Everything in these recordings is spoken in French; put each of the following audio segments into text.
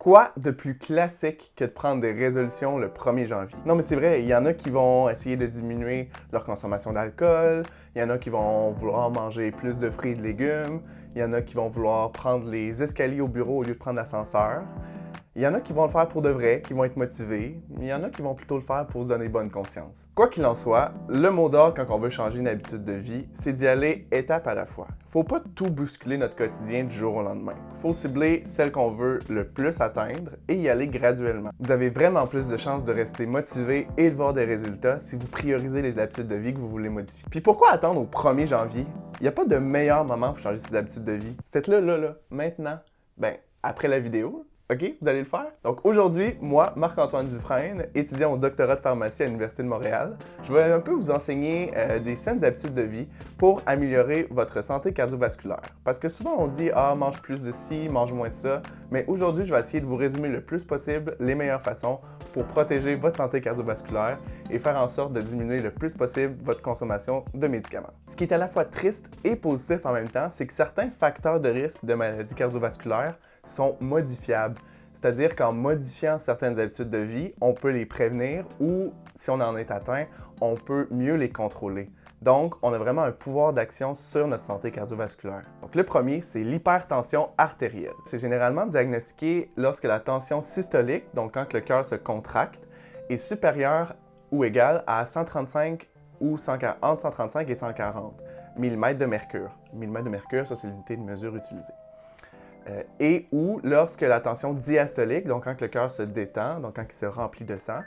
Quoi de plus classique que de prendre des résolutions le 1er janvier? Non, mais c'est vrai, il y en a qui vont essayer de diminuer leur consommation d'alcool, il y en a qui vont vouloir manger plus de fruits et de légumes, il y en a qui vont vouloir prendre les escaliers au bureau au lieu de prendre l'ascenseur. Il y en a qui vont le faire pour de vrai, qui vont être motivés, mais il y en a qui vont plutôt le faire pour se donner bonne conscience. Quoi qu'il en soit, le mot d'ordre quand on veut changer une habitude de vie, c'est d'y aller étape à la fois. Faut pas tout bousculer notre quotidien du jour au lendemain. Faut cibler celle qu'on veut le plus atteindre et y aller graduellement. Vous avez vraiment plus de chances de rester motivé et de voir des résultats si vous priorisez les habitudes de vie que vous voulez modifier. Puis pourquoi attendre au 1er janvier? Il n'y a pas de meilleur moment pour changer ses habitudes de vie. Faites-le là, maintenant. Après la vidéo. OK, vous allez le faire? Donc aujourd'hui, moi, Marc-Antoine Dufresne, étudiant au doctorat de pharmacie à l'Université de Montréal, je vais un peu vous enseigner des saines habitudes de vie pour améliorer votre santé cardiovasculaire. Parce que souvent on dit « Ah, mange plus de ci, mange moins de ça », mais aujourd'hui, je vais essayer de vous résumer le plus possible les meilleures façons pour protéger votre santé cardiovasculaire et faire en sorte de diminuer le plus possible votre consommation de médicaments. Ce qui est à la fois triste et positif en même temps, c'est que certains facteurs de risque de maladies cardiovasculaires sont modifiables. C'est-à-dire qu'en modifiant certaines habitudes de vie, on peut les prévenir ou, si on en est atteint, on peut mieux les contrôler. Donc, on a vraiment un pouvoir d'action sur notre santé cardiovasculaire. Donc, le premier, c'est l'hypertension artérielle. C'est généralement diagnostiqué lorsque la tension systolique, donc quand le cœur se contracte, est supérieure ou égale à 135 ou entre 135 et 140 mm de mercure. Mm de mercure, ça c'est l'unité de mesure utilisée. Et ou lorsque la tension diastolique, donc quand le cœur se détend, donc quand il se remplit de sang,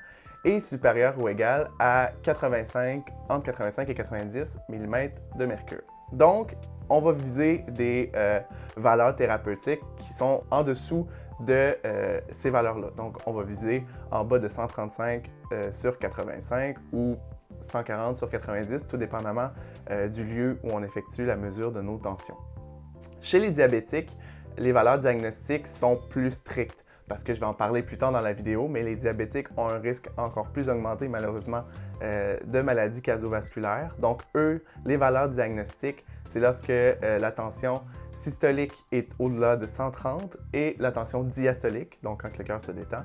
est supérieure ou égale à entre 85 et 90 mm de mercure. Donc, on va viser des valeurs thérapeutiques qui sont en dessous de ces valeurs-là. Donc, on va viser en bas de 135 sur 85 ou 140 sur 90, tout dépendamment du lieu où on effectue la mesure de nos tensions. Chez les diabétiques, les valeurs diagnostiques sont plus strictes parce que je vais en parler plus tard dans la vidéo, mais les diabétiques ont un risque encore plus augmenté malheureusement de maladies cardiovasculaires. Donc eux, les valeurs diagnostiques, c'est lorsque la tension systolique est au-delà de 130 et la tension diastolique, donc quand le cœur se détend,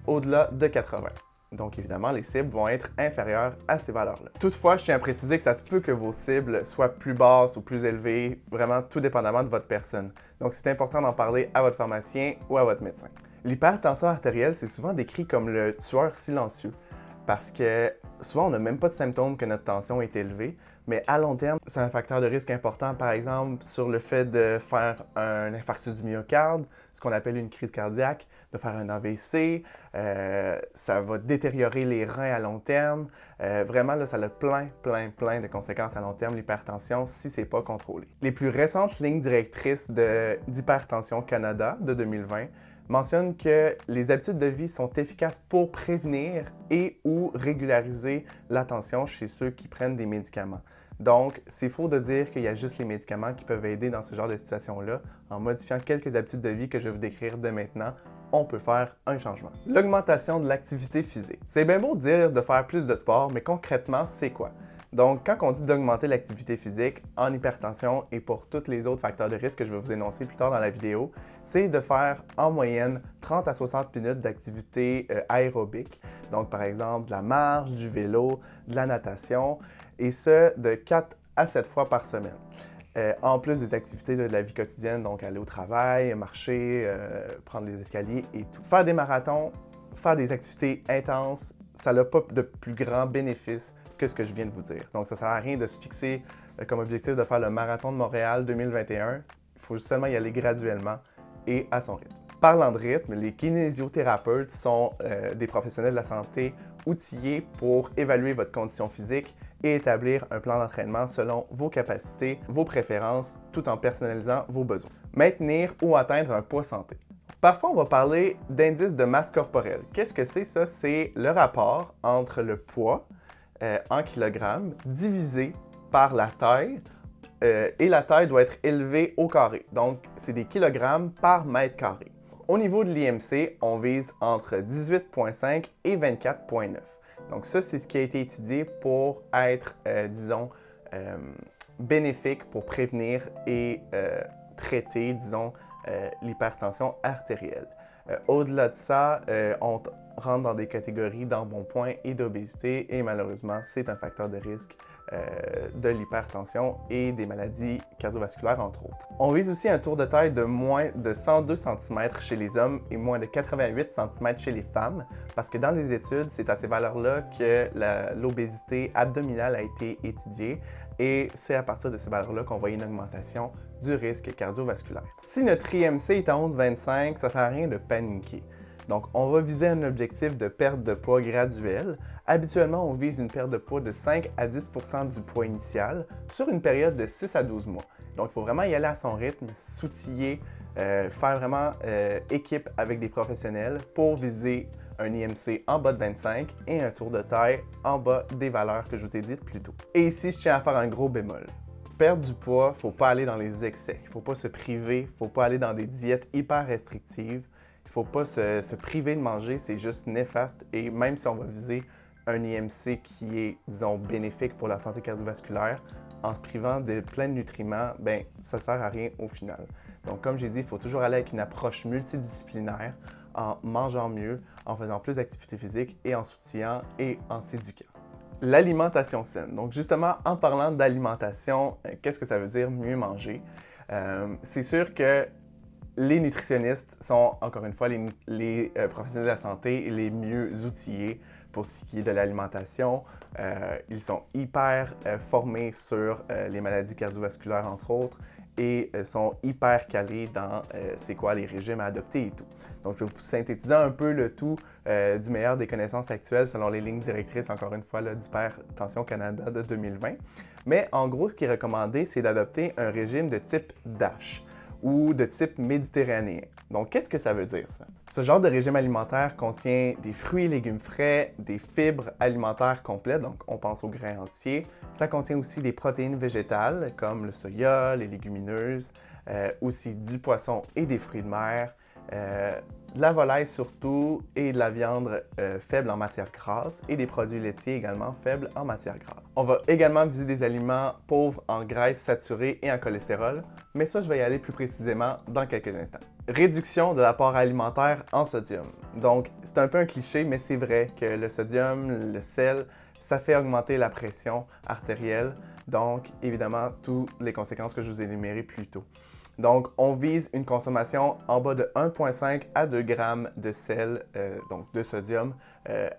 au-delà de 80. Donc évidemment, les cibles vont être inférieures à ces valeurs-là. Toutefois, je tiens à préciser que ça se peut que vos cibles soient plus basses ou plus élevées, vraiment tout dépendamment de votre personne. Donc c'est important d'en parler à votre pharmacien ou à votre médecin. L'hypertension artérielle, c'est souvent décrit comme le tueur silencieux parce que souvent on n'a même pas de symptômes que notre tension est élevée, mais à long terme, c'est un facteur de risque important, par exemple, sur le fait de faire un infarctus du myocarde, ce qu'on appelle une crise cardiaque, de faire un AVC, ça va détériorer les reins à long terme. Vraiment, là, ça a plein de conséquences à long terme, l'hypertension, si ce n'est pas contrôlé. Les plus récentes lignes directrices d'Hypertension Canada de 2020 mentionne que les habitudes de vie sont efficaces pour prévenir et ou régulariser la tension chez ceux qui prennent des médicaments. Donc, c'est faux de dire qu'il y a juste les médicaments qui peuvent aider dans ce genre de situation-là. En modifiant quelques habitudes de vie que je vais vous décrire dès maintenant, on peut faire un changement. L'augmentation de l'activité physique. C'est bien beau de dire de faire plus de sport, mais concrètement, c'est quoi? Donc, quand on dit d'augmenter l'activité physique en hypertension et pour tous les autres facteurs de risque que je vais vous énoncer plus tard dans la vidéo, c'est de faire en moyenne 30 à 60 minutes d'activité aérobique. Donc, par exemple, de la marche, du vélo, de la natation, et ce, de 4 à 7 fois par semaine. En plus des activités de la vie quotidienne, donc aller au travail, marcher, prendre les escaliers et tout. Faire des marathons, faire des activités intenses, ça n'a pas de plus grand bénéfice que ce que je viens de vous dire. Donc, ça ne sert à rien de se fixer comme objectif de faire le marathon de Montréal 2021. Il faut seulement y aller graduellement et à son rythme. Parlant de rythme, les kinésiothérapeutes sont des professionnels de la santé outillés pour évaluer votre condition physique et établir un plan d'entraînement selon vos capacités, vos préférences, tout en personnalisant vos besoins. Maintenir ou atteindre un poids santé. Parfois, on va parler d'indice de masse corporelle. Qu'est-ce que c'est ça? C'est le rapport entre le poids en kilogrammes divisé par la taille et la taille doit être élevée au carré. Donc, c'est des kilogrammes par mètre carré. Au niveau de l'IMC, on vise entre 18,5 et 24,9. Donc ça, c'est ce qui a été étudié pour être, disons, bénéfique pour prévenir et traiter, disons, l'hypertension artérielle. Au-delà de ça, on rentre dans des catégories d'embonpoint et d'obésité et malheureusement, c'est un facteur de risque de l'hypertension et des maladies cardiovasculaires, entre autres. On vise aussi un tour de taille de moins de 102 cm chez les hommes et moins de 88 cm chez les femmes, parce que dans les études, c'est à ces valeurs-là que l'obésité abdominale a été étudiée et c'est à partir de ces valeurs-là qu'on voit une augmentation du risque cardiovasculaire. Si notre IMC est en haut de 25, ça ne sert à rien de paniquer. Donc, on va viser un objectif de perte de poids graduel. Habituellement, on vise une perte de poids de 5 à 10 % du poids initial sur une période de 6 à 12 mois. Donc, il faut vraiment y aller à son rythme, s'outiller, faire vraiment équipe avec des professionnels pour viser un IMC en bas de 25 et un tour de taille en bas des valeurs que je vous ai dites plus tôt. Et ici, je tiens à faire un gros bémol. Perdre du poids, il ne faut pas aller dans les excès, il ne faut pas se priver, il ne faut pas aller dans des diètes hyper restrictives. Il ne faut pas se priver de manger, c'est juste néfaste. Et même si on va viser un IMC qui est, disons, bénéfique pour la santé cardiovasculaire, en se privant de plein de nutriments, ben ça ne sert à rien au final. Donc, comme j'ai dit, il faut toujours aller avec une approche multidisciplinaire, en mangeant mieux, en faisant plus d'activité physique et en s'outillant et en s'éduquant. L'alimentation saine. Donc, justement, en parlant d'alimentation, qu'est-ce que ça veut dire mieux manger? C'est sûr que les nutritionnistes sont, encore une fois, les professionnels de la santé les mieux outillés pour ce qui est de l'alimentation. Ils sont hyper formés sur les maladies cardiovasculaires, entre autres, et sont hyper calés dans c'est quoi les régimes à adopter et tout. Donc, je vais vous synthétiser un peu le tout du meilleur des connaissances actuelles selon les lignes directrices, encore une fois, d'Hypertension Canada de 2020. Mais en gros, ce qui est recommandé, c'est d'adopter un régime de type DASH ou de type méditerranéen. Donc, qu'est-ce que ça veut dire, ça? Ce genre de régime alimentaire contient des fruits et légumes frais, des fibres alimentaires complètes, donc on pense aux grains entiers. Ça contient aussi des protéines végétales, comme le soya, les légumineuses, aussi du poisson et des fruits de mer, de la volaille surtout, et de la viande faible en matière grasse, et des produits laitiers également faibles en matière grasse. On va également viser des aliments pauvres en graisses saturées et en cholestérol, mais ça, je vais y aller plus précisément dans quelques instants. Réduction de l'apport alimentaire en sodium. Donc, c'est un peu un cliché, mais c'est vrai que le sodium, le sel, ça fait augmenter la pression artérielle, donc évidemment, toutes les conséquences que je vous ai énumérées plus tôt. Donc, on vise une consommation en bas de 1,5 à 2 grammes de sel, donc de sodium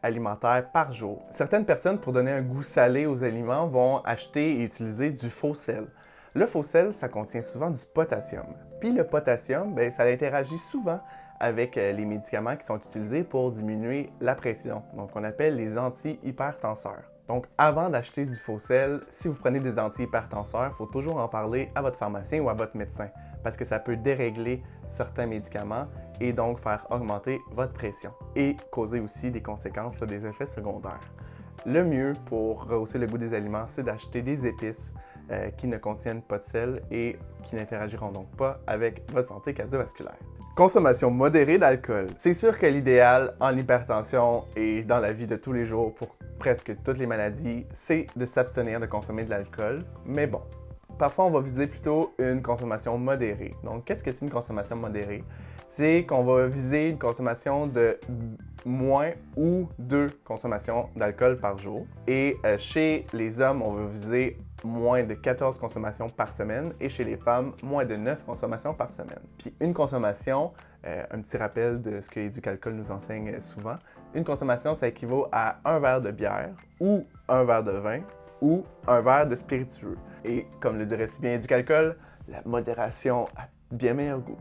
alimentaire par jour. Certaines personnes, pour donner un goût salé aux aliments, vont acheter et utiliser du faux sel. Le faux sel, ça contient souvent du potassium. Puis le potassium, bien, ça interagit souvent avec les médicaments qui sont utilisés pour diminuer la pression, donc on appelle les anti-hypertenseurs. Donc, avant d'acheter du faux sel, si vous prenez des anti-hypertenseurs, il faut toujours en parler à votre pharmacien ou à votre médecin parce que ça peut dérégler certains médicaments et donc faire augmenter votre pression et causer aussi des conséquences, des effets secondaires. Le mieux pour rehausser le goût des aliments, c'est d'acheter des épices qui ne contiennent pas de sel et qui n'interagiront donc pas avec votre santé cardiovasculaire. Consommation modérée d'alcool. C'est sûr que l'idéal en hypertension et dans la vie de tous les jours pour presque toutes les maladies, c'est de s'abstenir de consommer de l'alcool. Mais bon, parfois on va viser plutôt une consommation modérée. Donc, qu'est-ce que c'est une consommation modérée? C'est qu'on va viser une consommation de moins ou 2 consommations d'alcool par jour. Et chez les hommes, on va viser moins de 14 consommations par semaine et chez les femmes, moins de 9 consommations par semaine. Puis une consommation, un petit rappel de ce que Éducalcool nous enseigne souvent, une consommation, ça équivaut à un verre de bière ou un verre de vin ou un verre de spiritueux. Et comme le dirait si bien Éducalcool, la modération a bien meilleur goût.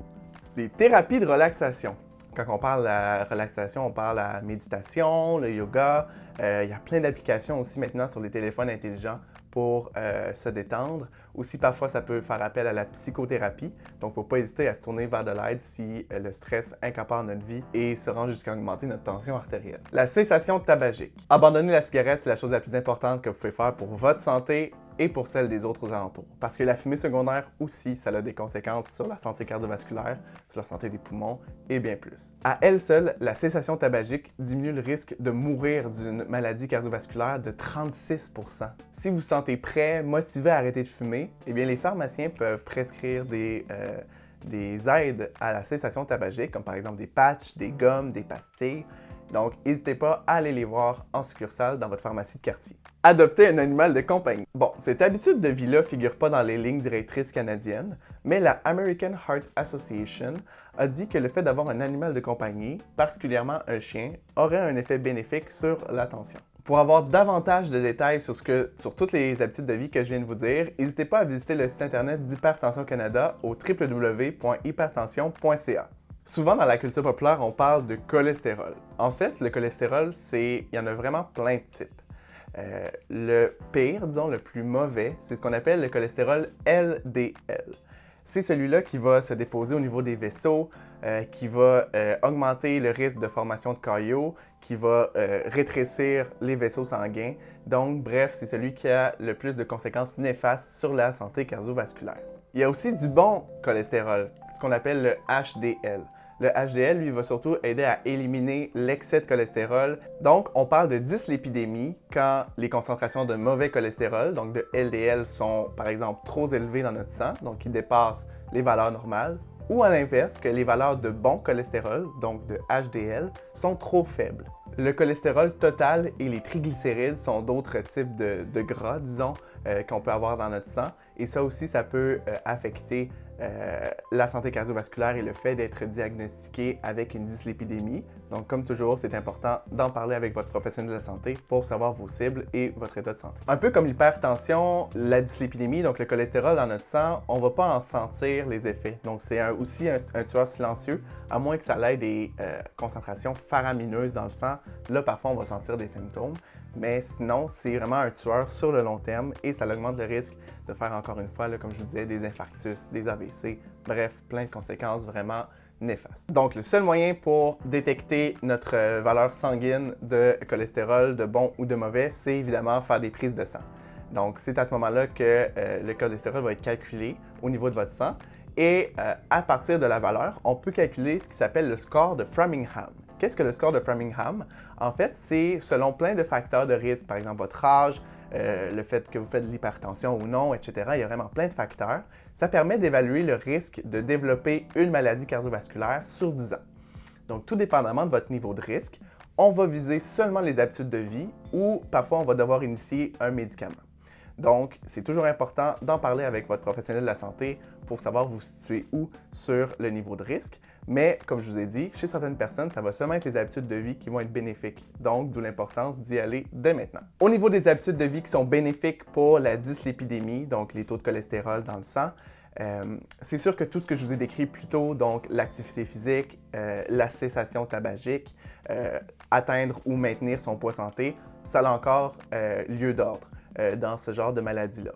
Les thérapies de relaxation. Quand on parle de la relaxation, on parle de la méditation, le yoga. Il y a plein d'applications aussi maintenant sur les téléphones intelligents pour se détendre. Aussi, parfois, ça peut faire appel à la psychothérapie. Donc, il ne faut pas hésiter à se tourner vers de l'aide si le stress incapare notre vie et se rend jusqu'à augmenter notre tension artérielle. La cessation tabagique. Abandonner la cigarette, c'est la chose la plus importante que vous pouvez faire pour votre santé et pour celle des autres aux alentours. Parce que la fumée secondaire aussi, ça a des conséquences sur la santé cardiovasculaire, sur la santé des poumons et bien plus. À elle seule, la cessation tabagique diminue le risque de mourir d'une maladie cardiovasculaire de 36 %. Si vous vous sentez prêt, motivé à arrêter de fumer, eh bien les pharmaciens peuvent prescrire des des aides à la cessation tabagique, comme par exemple des patchs, des gommes, des pastilles. Donc, n'hésitez pas à aller les voir en succursale dans votre pharmacie de quartier. Adopter un animal de compagnie. Bon, cette habitude de vie-là ne figure pas dans les lignes directrices canadiennes, mais la American Heart Association a dit que le fait d'avoir un animal de compagnie, particulièrement un chien, aurait un effet bénéfique sur l'attention. Pour avoir davantage de détails sur toutes les habitudes de vie que je viens de vous dire, n'hésitez pas à visiter le site internet d'Hypertension Canada au www.hypertension.ca. Souvent, dans la culture populaire, on parle de cholestérol. En fait, le cholestérol, il y en a vraiment plein de types. Le pire, disons, le plus mauvais, c'est ce qu'on appelle le cholestérol LDL. C'est celui-là qui va se déposer au niveau des vaisseaux, qui va augmenter le risque de formation de caillots, qui va rétrécir les vaisseaux sanguins. Donc, bref, c'est celui qui a le plus de conséquences néfastes sur la santé cardiovasculaire. Il y a aussi du bon cholestérol, ce qu'on appelle le HDL. Le HDL, lui, va surtout aider à éliminer l'excès de cholestérol. Donc, on parle de dyslipidémie quand les concentrations de mauvais cholestérol, donc de LDL, sont par exemple trop élevées dans notre sang, donc qui dépassent les valeurs normales, ou à l'inverse, que les valeurs de bon cholestérol, donc de HDL, sont trop faibles. Le cholestérol total et les triglycérides sont d'autres types de gras, disons, qu'on peut avoir dans notre sang. Et ça aussi, ça peut affecter la santé cardiovasculaire et le fait d'être diagnostiqué avec une dyslipidémie. Donc, comme toujours, c'est important d'en parler avec votre professionnel de la santé pour savoir vos cibles et votre état de santé. Un peu comme l'hypertension, la dyslipidémie, donc le cholestérol dans notre sang, on ne va pas en sentir les effets. Donc, c'est aussi un tueur silencieux, à moins que ça ait des concentrations faramineuses dans le sang. Là, parfois, on va sentir des symptômes. Mais sinon, c'est vraiment un tueur sur le long terme et ça augmente le risque de faire, encore une fois, là, comme je vous disais, des infarctus, des AVC, bref, plein de conséquences vraiment néfastes. Donc, le seul moyen pour détecter notre valeur sanguine de cholestérol, de bon ou de mauvais, c'est évidemment faire des prises de sang. Donc, c'est à ce moment-là que le cholestérol va être calculé au niveau de votre sang et à partir de la valeur, on peut calculer ce qui s'appelle le score de Framingham. Qu'est-ce que le score de Framingham? En fait, c'est selon plein de facteurs de risque, par exemple votre âge, le fait que vous faites de l'hypertension ou non, etc. Il y a vraiment plein de facteurs. Ça permet d'évaluer le risque de développer une maladie cardiovasculaire sur 10 ans. Donc, tout dépendamment de votre niveau de risque, on va viser seulement les habitudes de vie ou parfois on va devoir initier un médicament. Donc, c'est toujours important d'en parler avec votre professionnel de la santé pour savoir vous situer où sur le niveau de risque. Mais, comme je vous ai dit, chez certaines personnes, ça va seulement être les habitudes de vie qui vont être bénéfiques. Donc, d'où l'importance d'y aller dès maintenant. Au niveau des habitudes de vie qui sont bénéfiques pour la dyslipidémie, donc les taux de cholestérol dans le sang, c'est sûr que tout ce que je vous ai décrit plus tôt, donc l'activité physique, la cessation tabagique, atteindre ou maintenir son poids santé, ça a encore lieu d'ordre dans ce genre de maladie-là.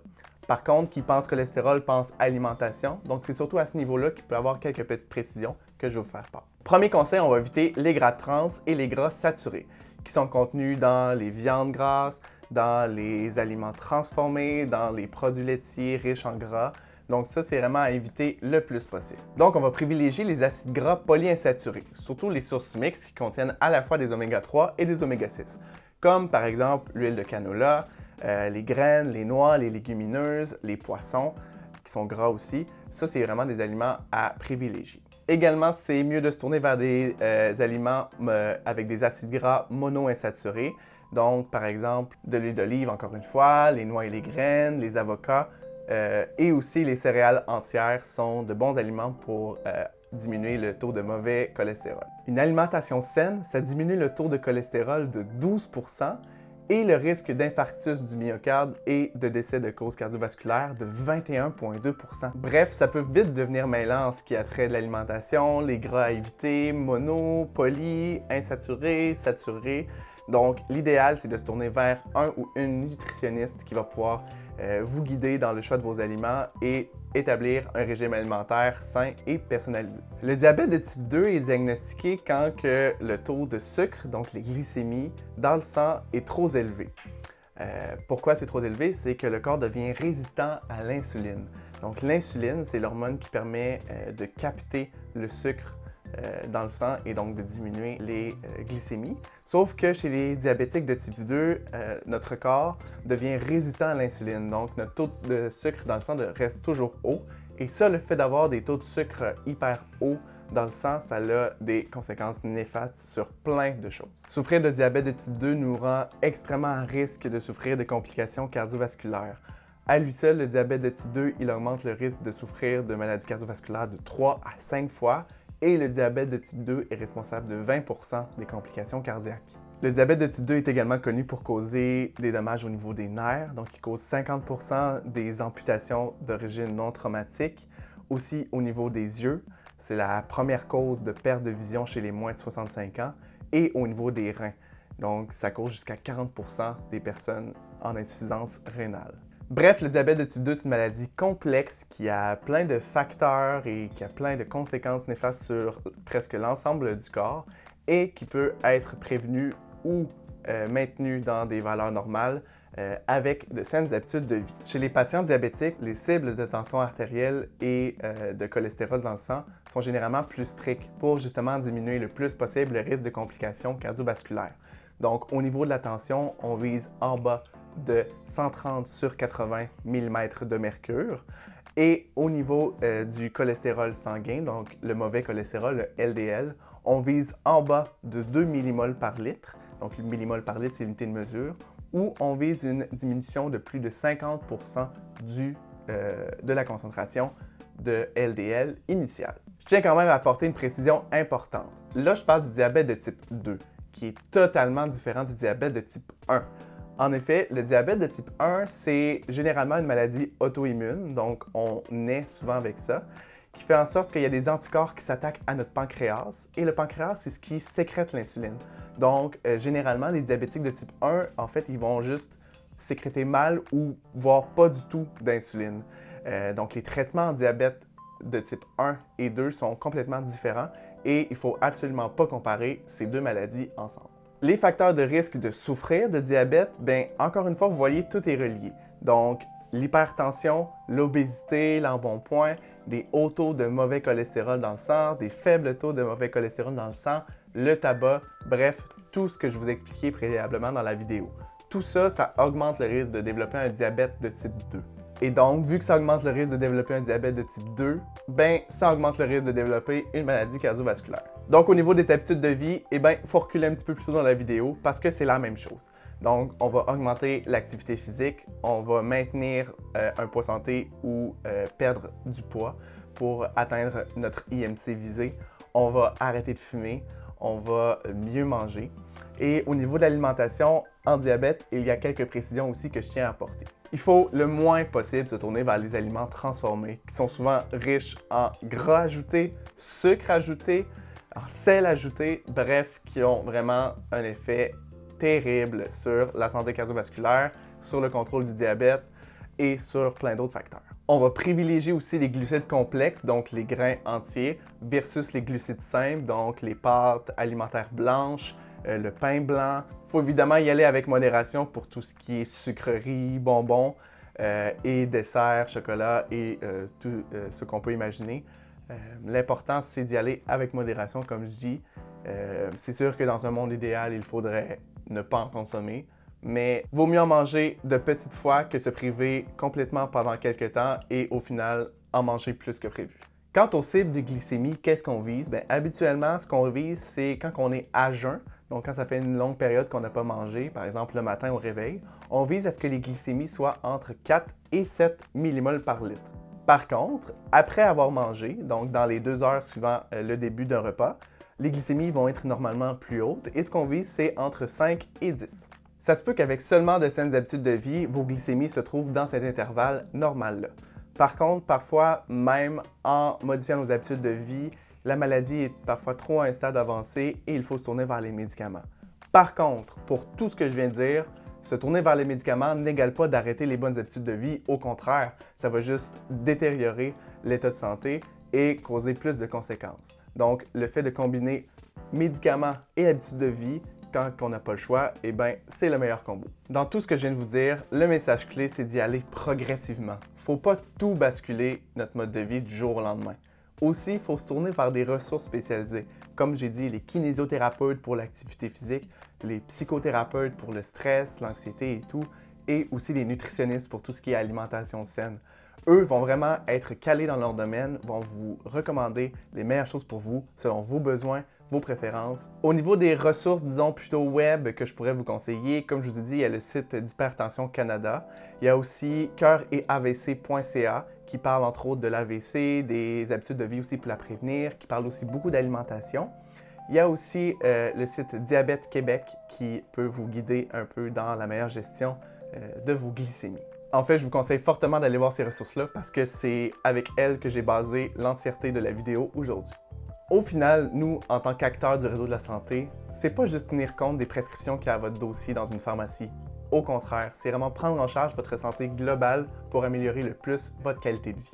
Par contre, qui pense cholestérol pense alimentation, donc c'est surtout à ce niveau-là qu'il peut y avoir quelques petites précisions que je vais vous faire part. Premier conseil, on va éviter les gras trans et les gras saturés, qui sont contenus dans les viandes grasses, dans les aliments transformés, dans les produits laitiers riches en gras. Donc ça, c'est vraiment à éviter le plus possible. Donc on va privilégier les acides gras polyinsaturés, surtout les sources mixtes qui contiennent à la fois des oméga 3 et des oméga 6, comme par exemple l'huile de canola, les graines, les noix, les légumineuses, les poissons, qui sont gras aussi. Ça, c'est vraiment des aliments à privilégier. Également, c'est mieux de se tourner vers des aliments avec des acides gras monoinsaturés. Donc, par exemple, de l'huile d'olive, encore une fois, les noix et les graines, les avocats et aussi les céréales entières sont de bons aliments pour diminuer le taux de mauvais cholestérol. Une alimentation saine, ça diminue le taux de cholestérol de 12% et le risque d'infarctus du myocarde et de décès de cause cardiovasculaire de 21,2%. Bref, ça peut vite devenir mêlant en ce qui a trait de l'alimentation, les gras à éviter, mono, poly, insaturés, saturés. Donc, l'idéal, c'est de se tourner vers un ou une nutritionniste qui va pouvoir vous guider dans le choix de vos aliments et établir un régime alimentaire sain et personnalisé. Le diabète de type 2 est diagnostiqué quand que le taux de sucre, donc les glycémies, dans le sang est trop élevé. Pourquoi c'est trop élevé? C'est que le corps devient résistant à l'insuline. Donc l'insuline, c'est l'hormone qui permet de capter le sucre dans le sang et donc de diminuer les glycémies. Sauf que chez les diabétiques de type 2, notre corps devient résistant à l'insuline. Donc notre taux de sucre dans le sang reste toujours haut Et ça, le fait d'avoir des taux de sucre hyper hauts dans le sang, ça a des conséquences néfastes sur plein de choses. Souffrir de diabète de type 2 nous rend extrêmement à risque de souffrir de complications cardiovasculaires. À lui seul, le diabète de type 2, il augmente le risque de souffrir de maladies cardiovasculaires de 3 à 5 fois et le diabète de type 2 est responsable de 20% des complications cardiaques. Le diabète de type 2 est également connu pour causer des dommages au niveau des nerfs, donc il cause 50% des amputations d'origine non traumatique. Aussi au niveau des yeux, c'est la première cause de perte de vision chez les moins de 65 ans, et au niveau des reins. Donc ça cause jusqu'à 40% des personnes en insuffisance rénale. Bref, le diabète de type 2, c'est une maladie complexe qui a plein de facteurs et qui a plein de conséquences néfastes sur presque l'ensemble du corps et qui peut être prévenu ou maintenu dans des valeurs normales avec de saines habitudes de vie. Chez les patients diabétiques, les cibles de tension artérielle et de cholestérol dans le sang sont généralement plus strictes pour justement diminuer le plus possible le risque de complications cardiovasculaires. Donc, au niveau de la tension, on vise en bas de 130 sur 80 mm de mercure. Et au niveau du cholestérol sanguin, donc le mauvais cholestérol, le LDL, on vise en bas de 2 mmol par litre. Donc, le millimol par litre, c'est l'unité de mesure, où on vise une diminution de plus de 50% de la concentration de LDL initiale. Je tiens quand même à apporter une précision importante. Là, je parle du diabète de type 2, qui est totalement différent du diabète de type 1. En effet, le diabète de type 1, c'est généralement une maladie auto-immune, donc on naît souvent avec ça, qui fait en sorte qu'il y a des anticorps qui s'attaquent à notre pancréas. Et le pancréas, c'est ce qui sécrète l'insuline. Donc, généralement, les diabétiques de type 1, en fait, ils vont juste sécréter mal ou voire pas du tout d'insuline. Donc, les traitements en diabète de type 1 et 2 sont complètement différents et il ne faut absolument pas comparer ces deux maladies ensemble. Les facteurs de risque de souffrir de diabète, bien, encore une fois, vous voyez, tout est relié. Donc, l'hypertension, l'obésité, l'embonpoint, des hauts taux de mauvais cholestérol dans le sang, des faibles taux de mauvais cholestérol dans le sang, le tabac, bref, tout ce que je vous ai expliqué préalablement dans la vidéo. Tout ça, ça augmente le risque de développer un diabète de type 2. Et donc, vu que ça augmente le risque de développer un diabète de type 2, ben, ça augmente le risque de développer une maladie cardiovasculaire. Donc, au niveau des habitudes de vie, eh bien, il faut reculer un petit peu plus tôt dans la vidéo parce que c'est la même chose. Donc, on va augmenter l'activité physique, on va maintenir un poids santé ou perdre du poids pour atteindre notre IMC visé. On va arrêter de fumer, on va mieux manger. Et au niveau de l'alimentation, en diabète, il y a quelques précisions aussi que je tiens à apporter. Il faut le moins possible se tourner vers les aliments transformés, qui sont souvent riches en gras ajoutés, sucre ajouté, en sel ajouté, bref, qui ont vraiment un effet terrible sur la santé cardiovasculaire, sur le contrôle du diabète et sur plein d'autres facteurs. On va privilégier aussi les glucides complexes, donc les grains entiers, versus les glucides simples, donc les pâtes alimentaires blanches, le pain blanc. Il faut évidemment y aller avec modération pour tout ce qui est sucreries, bonbons et desserts, chocolat et tout ce qu'on peut imaginer. L'important, c'est d'y aller avec modération, comme je dis. C'est sûr que dans un monde idéal, il faudrait ne pas en consommer, mais vaut mieux en manger de petites fois que se priver complètement pendant quelques temps et au final, en manger plus que prévu. Quant aux cibles de glycémie, qu'est-ce qu'on vise? Bien, habituellement, ce qu'on vise, c'est quand on est à jeun, donc quand ça fait une longue période qu'on n'a pas mangé, par exemple le matin au réveil, on vise à ce que les glycémies soient entre 4 et 7 mmol par litre. Par contre, après avoir mangé, donc dans les 2 heures suivant le début d'un repas, les glycémies vont être normalement plus hautes et ce qu'on vise, c'est entre 5 et 10. Ça se peut qu'avec seulement de saines habitudes de vie, vos glycémies se trouvent dans cet intervalle normal-là. Par contre, parfois, même en modifiant nos habitudes de vie, la maladie est parfois trop à un stade avancé et il faut se tourner vers les médicaments. Par contre, pour tout ce que je viens de dire, se tourner vers les médicaments n'égale pas d'arrêter les bonnes habitudes de vie. Au contraire, ça va juste détériorer l'état de santé et causer plus de conséquences. Donc, le fait de combiner médicaments et habitudes de vie, quand on n'a pas le choix, eh bien, c'est le meilleur combo. Dans tout ce que je viens de vous dire, le message clé, c'est d'y aller progressivement. Il ne faut pas tout basculer notre mode de vie du jour au lendemain. Aussi, il faut se tourner vers des ressources spécialisées. Comme j'ai dit, les kinésiothérapeutes pour l'activité physique, les psychothérapeutes pour le stress, l'anxiété et tout, et aussi les nutritionnistes pour tout ce qui est alimentation saine. Eux vont vraiment être calés dans leur domaine, vont vous recommander les meilleures choses pour vous, selon vos besoins, vos préférences. Au niveau des ressources, disons plutôt web, que je pourrais vous conseiller, comme je vous ai dit, il y a le site d'Hypertension Canada. Il y a aussi cœur-et-avc.ca qui parle entre autres de l'AVC, des habitudes de vie aussi pour la prévenir, qui parle aussi beaucoup d'alimentation. Il y a aussi le site Diabète Québec qui peut vous guider un peu dans la meilleure gestion de vos glycémies. En fait, je vous conseille fortement d'aller voir ces ressources-là parce que c'est avec elles que j'ai basé l'entièreté de la vidéo aujourd'hui. Au final, nous, en tant qu'acteurs du réseau de la santé, c'est pas juste tenir compte des prescriptions qu'il y a à votre dossier dans une pharmacie. Au contraire, c'est vraiment prendre en charge votre santé globale pour améliorer le plus votre qualité de vie.